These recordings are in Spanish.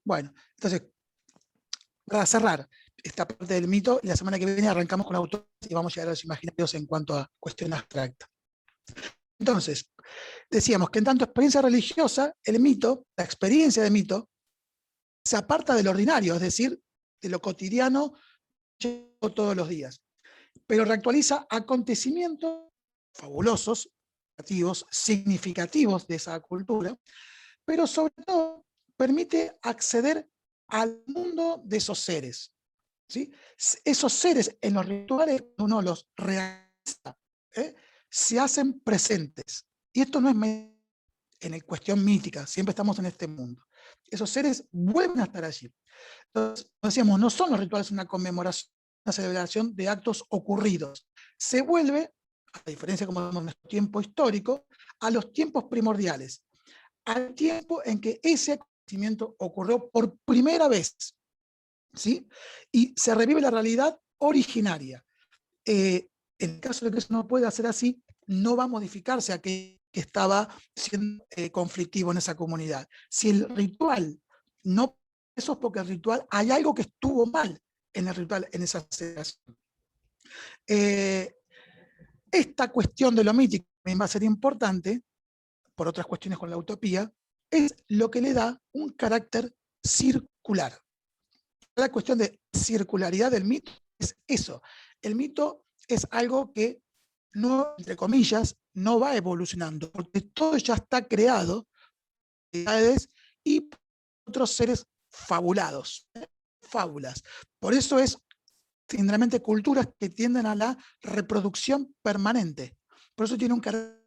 Bueno, entonces, para cerrar esta parte del mito, la semana que viene arrancamos con autores y vamos a llegar a los imaginarios en cuanto a cuestiones abstractas. Entonces, decíamos que en tanto experiencia religiosa, el mito, la experiencia de mito, se aparta del ordinario, es decir, de lo cotidiano todos los días, pero reactualiza acontecimientos fabulosos, significativos de esa cultura, pero sobre todo permite acceder al mundo de esos seres. ¿Sí? Esos seres en los rituales, uno los realiza, se hacen presentes. Y esto no es en la cuestión mítica, siempre estamos en este mundo. Esos seres vuelven a estar allí. Entonces, decíamos, no son los rituales una conmemoración, una celebración de actos ocurridos. Se vuelve, a diferencia como vemos en nuestro tiempo histórico, a los tiempos primordiales, al tiempo en que ese acontecimiento ocurrió por primera vez, ¿sí? Y se revive la realidad originaria. En el caso de que eso no pueda ser así, no va a modificarse aquello que estaba siendo conflictivo en esa comunidad. Si el ritual no, eso es porque el ritual, hay algo que estuvo mal en el ritual, en esa celebración. Esta cuestión de lo mítico va a ser importante, por otras cuestiones con la utopía, es lo que le da un carácter circular. La cuestión de circularidad del mito es eso. El mito es algo que no, entre comillas, no va evolucionando, porque todo ya está creado y otros seres fabulados, fábulas. Por eso es generalmente culturas que tienden a la reproducción permanente. Por eso tiene un carácter.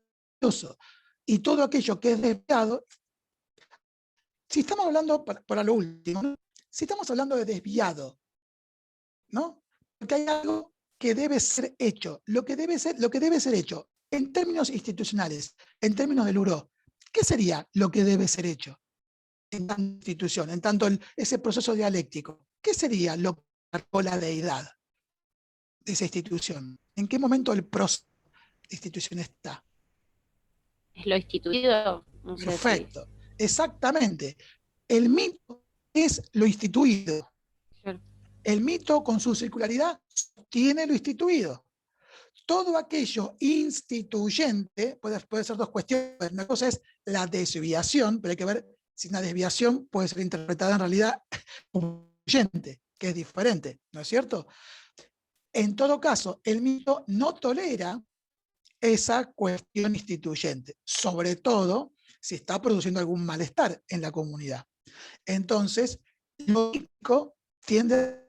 Y todo aquello que es desviado, si estamos hablando, para lo último, ¿no? Si estamos hablando de desviado, ¿no? Porque hay algo que debe ser hecho, lo que debe ser hecho en términos institucionales, en términos del URO. ¿Qué sería lo que debe ser hecho en tanta institución, en tanto ese proceso dialéctico? ¿Qué sería lo que marcó la deidad de esa institución? ¿En qué momento el proceso de institución está? Es lo instituido, no sé si... Perfecto, exactamente. El mito es lo instituido. El mito, con su circularidad, sostiene lo instituido. Todo aquello instituyente, puede ser dos cuestiones. Una cosa es la desviación, pero hay que ver si una desviación puede ser interpretada en realidad como instituyente, que es diferente, ¿no es cierto? En todo caso, el mito no tolera esa cuestión instituyente, sobre todo si está produciendo algún malestar en la comunidad. Entonces, lo mítico tiende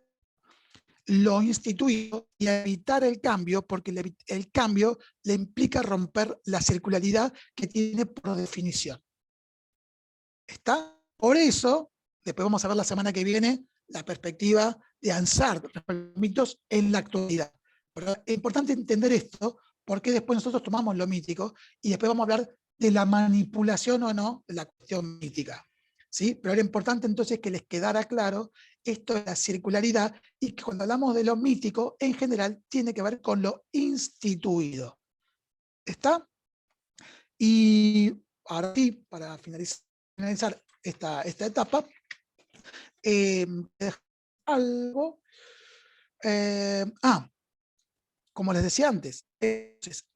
lo instituido y a evitar el cambio, porque el cambio le implica romper la circularidad que tiene por definición. ¿Está? Por eso, después vamos a ver la semana que viene la perspectiva de Ansart, los mitos en la actualidad. Pero es importante entender esto, porque después nosotros tomamos lo mítico y después vamos a hablar de la manipulación o no de la cuestión mítica. ¿Sí? Pero era importante entonces que les quedara claro esto de la circularidad y que cuando hablamos de lo mítico, en general, tiene que ver con lo instituido. ¿Está? Y ahora sí, para finalizar esta etapa, algo. Como les decía antes, entonces,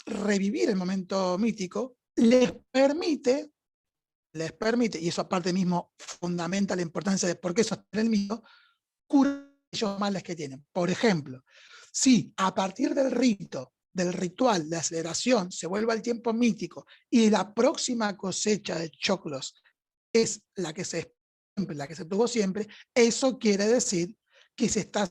revivir el momento mítico les permite, y eso aparte mismo fundamenta la importancia de por qué sostener el mito, curar aquellos males que tienen. Por ejemplo, si a partir del rito, del ritual de aceleración, se vuelve al tiempo mítico y la próxima cosecha de choclos es la que se tuvo siempre, eso quiere decir que se está,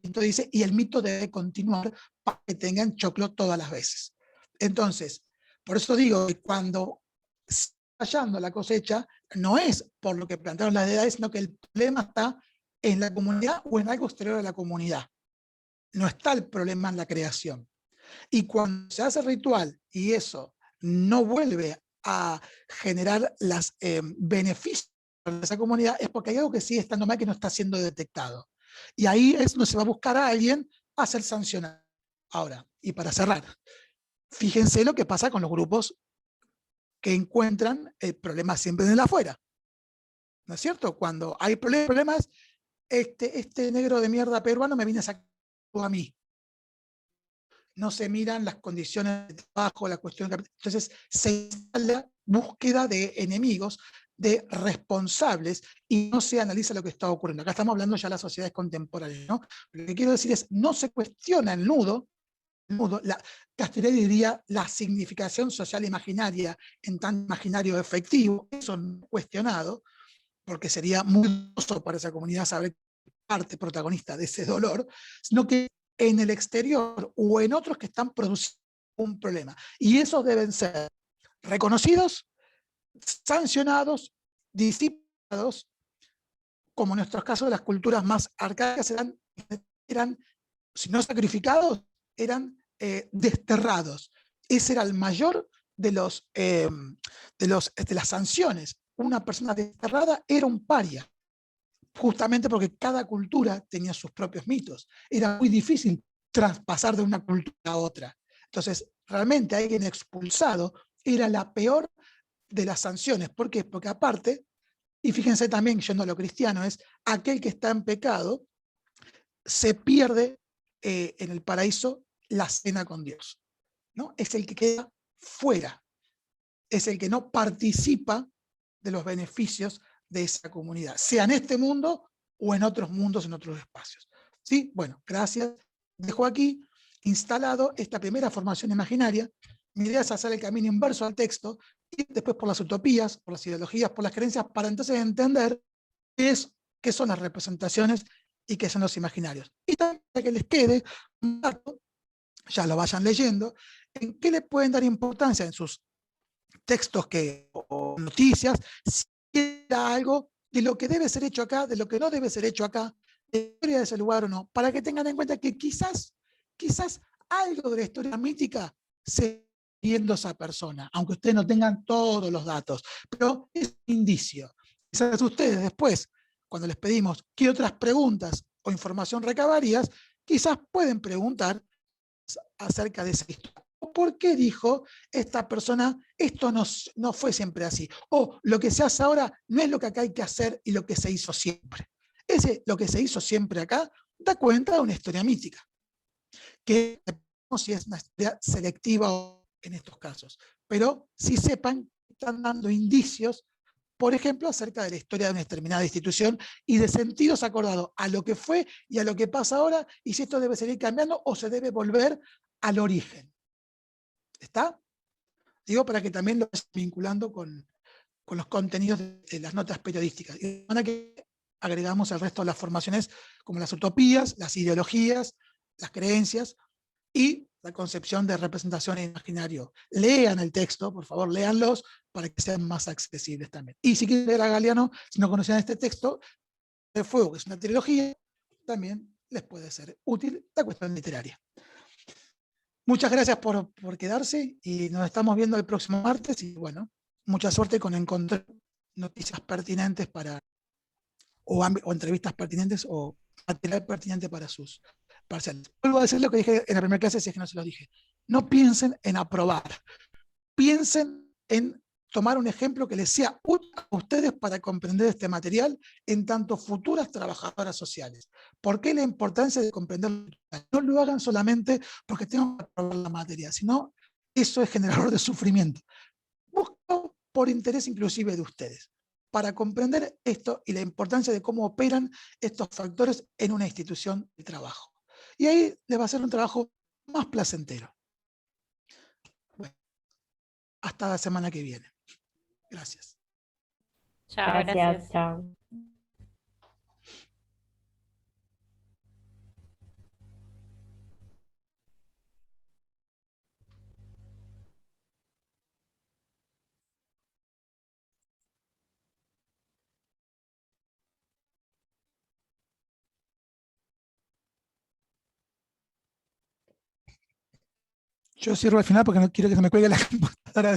dice, y el mito debe continuar para que tengan choclo todas las veces. Entonces, por eso digo que cuando está fallando la cosecha, no es por lo que plantearon las deidades, sino que el problema está en la comunidad o en algo exterior a la comunidad. No está el problema en la creación. Y cuando se hace ritual y eso no vuelve a generar los beneficios de esa comunidad, es porque hay algo que sigue estando mal que no está siendo detectado. Y ahí es donde se va a buscar a alguien a ser sancionado. Ahora, y para cerrar, fíjense lo que pasa con los grupos que encuentran el problema siempre en el afuera. ¿no es cierto? Cuando hay problemas, este negro de mierda peruano me viene a sacar a mí. No se miran las condiciones de trabajo, la cuestión de... Entonces se instala búsqueda de enemigos, de responsables, y no se analiza lo que está ocurriendo. Acá estamos hablando ya de las sociedades contemporáneas, ¿no? Lo que quiero decir es, no se cuestiona el nudo, Castellari diría la significación social imaginaria en tan imaginario efectivo, eso no es cuestionado, porque sería muy doloroso para esa comunidad saber parte protagonista de ese dolor, sino que en el exterior o en otros que están produciendo un problema. Y esos deben ser reconocidos, sancionados, disciplinados, como en nuestros casos las culturas más arcaicas eran si no sacrificados, eran desterrados. Ese era el mayor de las sanciones. Una persona desterrada era un paria, justamente porque cada cultura tenía sus propios mitos. Era muy difícil traspasar de una cultura a otra. Entonces, realmente alguien expulsado era la peor de las sanciones. ¿Por qué? Porque aparte, y fíjense también, yendo a lo cristiano, es aquel que está en pecado, se pierde en el paraíso la cena con Dios, ¿no? Es el que queda fuera, es el que no participa de los beneficios de esa comunidad, sea en este mundo o en otros mundos, en otros espacios. ¿Sí? Bueno, gracias. Dejo aquí instalado esta primera formación imaginaria. Mi idea es hacer el camino inverso al texto y después por las utopías, por las ideologías, por las creencias, para entonces entender qué son las representaciones y qué son los imaginarios. Y también para que les quede un dato, ya lo vayan leyendo, en qué le pueden dar importancia en sus textos o noticias, si era algo de lo que debe ser hecho acá, de lo que no debe ser hecho acá, de la historia de ese lugar o no, para que tengan en cuenta que quizás algo de la historia mítica se viendo esa persona, aunque ustedes no tengan todos los datos, pero es un indicio. Quizás ustedes después, cuando les pedimos qué otras preguntas o información recabarías, quizás pueden preguntar acerca de esa historia. ¿Por qué dijo esta persona esto no fue siempre así? O lo que se hace ahora no es lo que acá hay que hacer y lo que se hizo siempre. Lo que se hizo siempre acá da cuenta de una historia mítica, que no sé si es una historia selectiva en estos casos, pero sí sepan que están dando indicios, por ejemplo, acerca de la historia de una determinada institución y de sentidos acordados a lo que fue y a lo que pasa ahora, y si esto debe seguir cambiando o se debe volver al origen. ¿Está? Digo para que también lo vayan vinculando con los contenidos de las notas periodísticas. Y de manera que agregamos el resto de las formaciones como las utopías, las ideologías, las creencias y la concepción de representación e imaginario. Lean el texto, por favor, léanlos para que sean más accesibles también. Y si quieren leer a Galeano, si no conocían este texto, de Fuego, que es una trilogía, también les puede ser útil la cuestión literaria. Muchas gracias por quedarse y nos estamos viendo el próximo martes y bueno, mucha suerte con encontrar noticias pertinentes o entrevistas pertinentes o material pertinente para sus parciales. Vuelvo a decir lo que dije en la primera clase, si es que no se lo dije. No piensen en aprobar, piensen en tomar un ejemplo que les sea útil a ustedes para comprender este material en tanto futuras trabajadoras sociales. ¿Por qué la importancia de comprender? No lo hagan solamente porque tengan que aprobar la materia, sino eso es generador de sufrimiento. Busco por interés inclusive de ustedes, para comprender esto y la importancia de cómo operan estos factores en una institución de trabajo. Y ahí les va a ser un trabajo más placentero. Bueno, hasta la semana que viene. Gracias. Chao, gracias. Chao. Yo cierro al final porque no quiero que se me cuelgue la computadora de